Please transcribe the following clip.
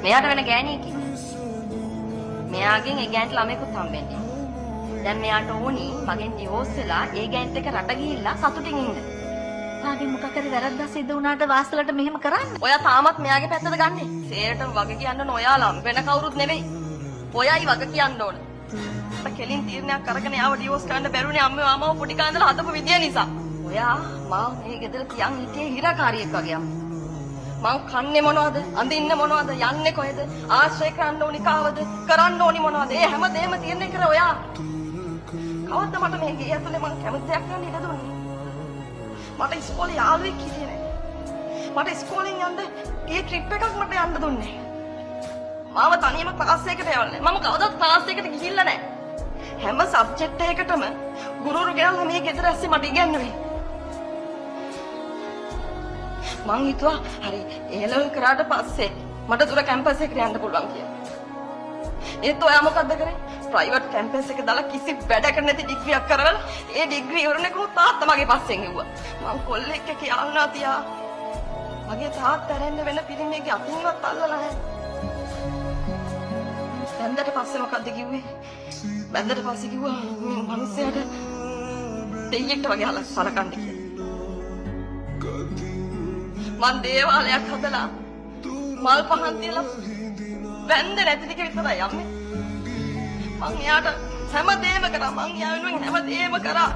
මෙයාට වෙන ගෑණියෙක් ඉන්නේ. මෙයාගෙන් ඒ ගෑණිට ළමයෙකුත් හම්බෙන්නේ. දැන් මෙයාට ඕනි මගෙන් ඩිවෝස් වෙලා ඒ ගෑණිත් එක්ක රට ගිහිල්ලා සතුටින් ඉන්න. තාගේ මොකක් හරි වැරද්දක් සිද්ධ වුණාට වාසලට මෙහෙම කරන්න. ඔයා තාමත් මෙයාගේ පැත්තට ගන්නෙ. සේරටම වග කියන්න ඕන ඔයාලා වෙන කවුරුත් නෙවෙයි. ඔයයි වග කියන්න ඕන. කෙලින් තීරණයක් අරගෙන යාව ඩිවෝස් කරන්න බැරුණේ අම්මේ මාමව පොඩි කාන්දලා හදපු විදිය නිසා. ඔයා මාව මේ ගෙදර තියන් හිටියේ හිරකාරියෙක් වගේ අම්මා. මං කන්නේ මොනවද? අඳින්නේ මොනවද? යන්නේ කොහෙද? ආශ්‍රය කරන්න ඕනි කාවද? කරන්න ඕනි මොනවද? ඒ හැමදේම තීරණය කර ඔයා. කවද්ද මට මේ ගේ ඇතුලේ මං කැමති දෙයක් කරන්න ඉඩ දුන්නේ? මට ඉස්කෝලේ යාළුවෙක් හිටියේ නෑ. මට ඉස්කෝලෙන් යන්න ගේ ට්‍රිප් එකක් මට යන්න දුන්නේ නෑ. මාව තනියම ක්ලාස් එකකට යවන්නේ. මම කවදාවත් ක්ලාස් එකට ගිහිල්ලා නෑ. හැම සබ්ජෙක්ට් එකකටම ගුරුවරු ගෙනල්ලා මේ ගෙදර ඇස්සේ මට ඉගෙනුවේ. මං හිතුවා හරි A-level කරාට පස්සේ මට දුර කැම්පස් එකට යන්න පුළුවන් කියලා. ඒත් ඔයා මොකද්ද කරේ? ප්‍රයිවට් කැම්පස් එක දාලා කිසි වැඩක නැති ඩිග්‍රියක් කරවලා ඒ ඩිග්‍රී ඉවරනකොට තාත්තා මගේ පස්සෙන් එව්වා. මං කොල්ලෙක් එක්ක යාළුනා තියා. මගේ තාත්තා රැන්න වෙන පිරිමියෙක්ගේ අතින්වත් අල්ලලා නැහැ. බැන්දට පස්සේ මොකද්ද කිව්වේ? බැන්දට පස්සේ කිව්වා මේ මිනිස්සයාට දෙයියෙක්ට වගේ සලකන්න කියලා. මං දේවාලයක් හදලා මල් පහන් තියලා වැන්ද නැති ටික විතරයි යන්නේ. මං එයාට හැමදේම කරා. මං යාළුවෙන් හැමදේම කරා.